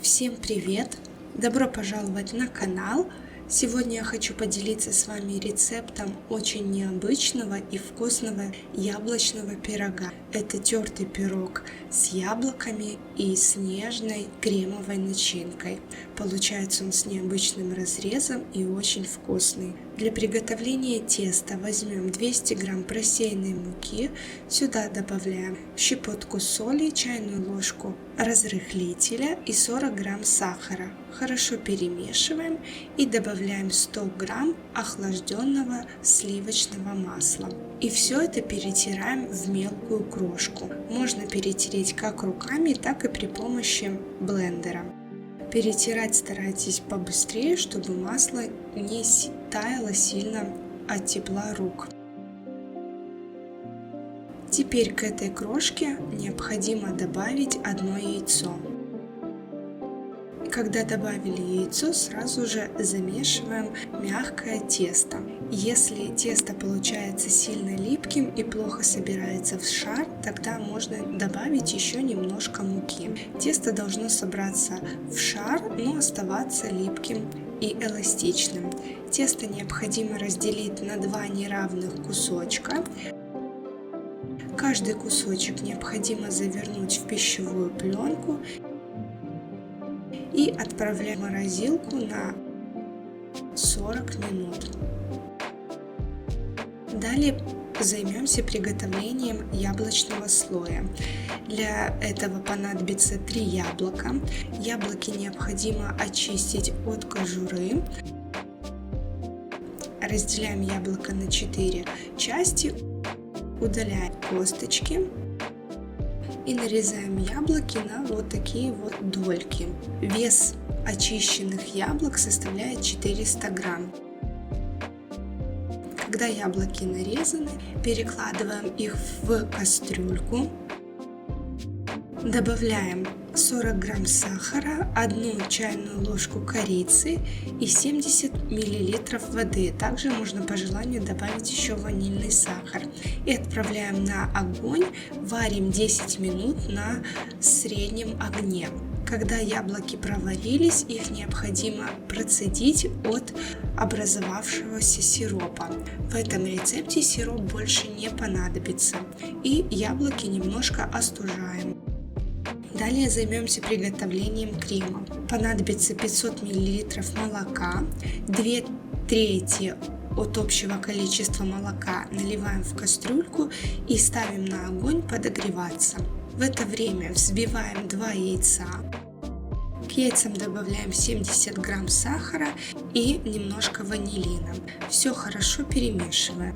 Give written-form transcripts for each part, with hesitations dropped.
Всем привет! Добро пожаловать на канал! Сегодня я хочу поделиться с вами рецептом очень необычного и вкусного яблочного пирога. Это тертый пирог с яблоками и с нежной кремовой начинкой. Получается он с необычным разрезом и очень вкусный. Для приготовления теста возьмем 200 грамм просеянной муки, сюда добавляем щепотку соли, чайную ложку разрыхлителя и 40 грамм сахара. Хорошо перемешиваем и добавляем 100 грамм охлажденного сливочного масла. И все это перетираем в мелкую крошку. Можно перетереть как руками, так и при помощи блендера. Перетирать старайтесь побыстрее, чтобы масло не таяло сильно от тепла рук. Теперь к этой крошке необходимо добавить одно яйцо. Когда добавили яйцо, сразу же замешиваем мягкое тесто. Если тесто получается сильно липким и плохо собирается в шар, тогда можно добавить еще немножко муки. Тесто должно собраться в шар, но оставаться липким и эластичным. Тесто необходимо разделить на 2 неравных кусочка. Каждый кусочек необходимо завернуть в пищевую пленку и отправляем в морозилку на 40 минут. Далее займемся приготовлением яблочного слоя. Для этого понадобится 3 яблока. Яблоки необходимо очистить от кожуры. Разделяем яблоко на 4 части, удаляем косточки и нарезаем яблоки на вот такие вот дольки. Вес очищенных яблок составляет 400 грамм. Когда яблоки нарезаны, перекладываем их в кастрюльку, добавляем 40 грамм сахара, 1 чайную ложку корицы и 70 мл воды. Также можно по желанию добавить еще ванильный сахар. И отправляем на огонь, варим 10 минут на среднем огне. Когда яблоки проварились, их необходимо процедить от образовавшегося сиропа. В этом рецепте сироп больше не понадобится. И яблоки немножко остужаем. Далее займемся приготовлением крема. Понадобится 500 мл молока, 2/3 от общего количества молока наливаем в кастрюльку и ставим на огонь подогреваться. В это время взбиваем 2 яйца. К яйцам добавляем 70 грамм сахара и немножко ванилина. Все хорошо перемешиваем.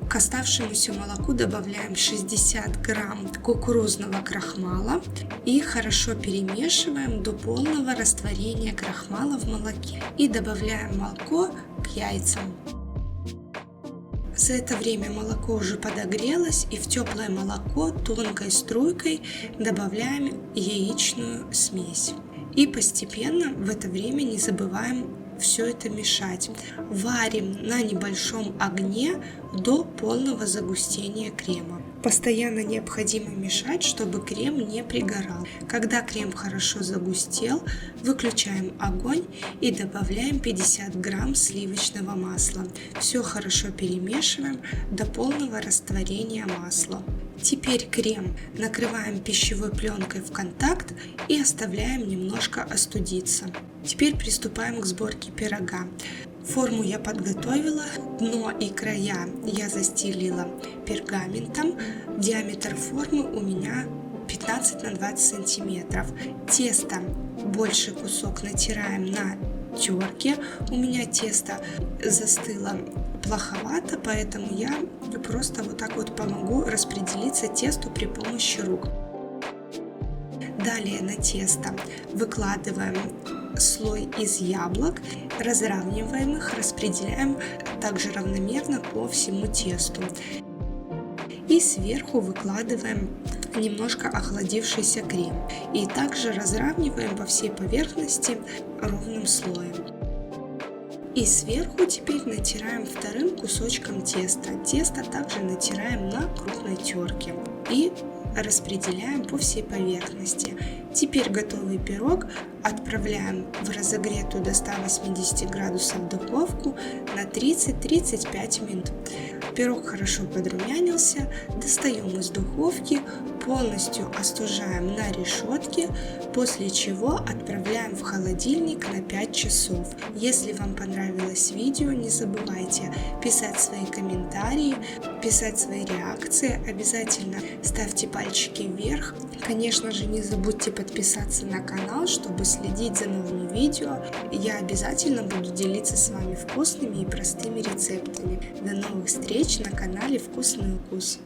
К оставшемуся молоку добавляем 60 грамм кукурузного крахмала и хорошо перемешиваем до полного растворения крахмала в молоке. И добавляем молоко к яйцам. За это время молоко уже подогрелось, и в теплое молоко тонкой струйкой добавляем яичную смесь. И постепенно в это время не забываем все это мешать. Варим на небольшом огне до полного загустения крема. Постоянно необходимо мешать, чтобы крем не пригорал. Когда крем хорошо загустел, выключаем огонь и добавляем 50 грамм сливочного масла. Все хорошо перемешиваем до полного растворения масла. Теперь крем накрываем пищевой пленкой в контакт и оставляем немножко остудиться. Теперь приступаем к сборке пирога. Форму я подготовила, дно и края я застелила пергаментом. Диаметр формы у меня 15 на 20 сантиметров. Тесто, больший кусок натираем на терке. У меня тесто застыло плоховато, поэтому я просто вот так вот помогу распределиться тесту при помощи рук. Далее на тесто выкладываем слой из яблок, разравниваем их, распределяем также равномерно по всему тесту. И сверху выкладываем немножко охладившийся крем. И также разравниваем по всей поверхности ровным слоем. И сверху теперь натираем вторым кусочком теста. Тесто также натираем на крупной терке. И распределяем по всей поверхности. Теперь готовый пирог отправляем в разогретую до 180 градусов духовку на 30-35 минут. Пирог хорошо подрумянился, достаем из духовки, полностью остужаем на решетке, после чего отправляем в холодильник на 5 часов. Если вам понравилось видео, не забывайте писать свои комментарии, писать свои реакции, обязательно ставьте пальчики вверх. Конечно же, не забудьте подписаться на канал, чтобы следить за новыми видео. Я обязательно буду делиться с вами вкусными и простыми рецептами. До новых встреч на канале Вкусный укус.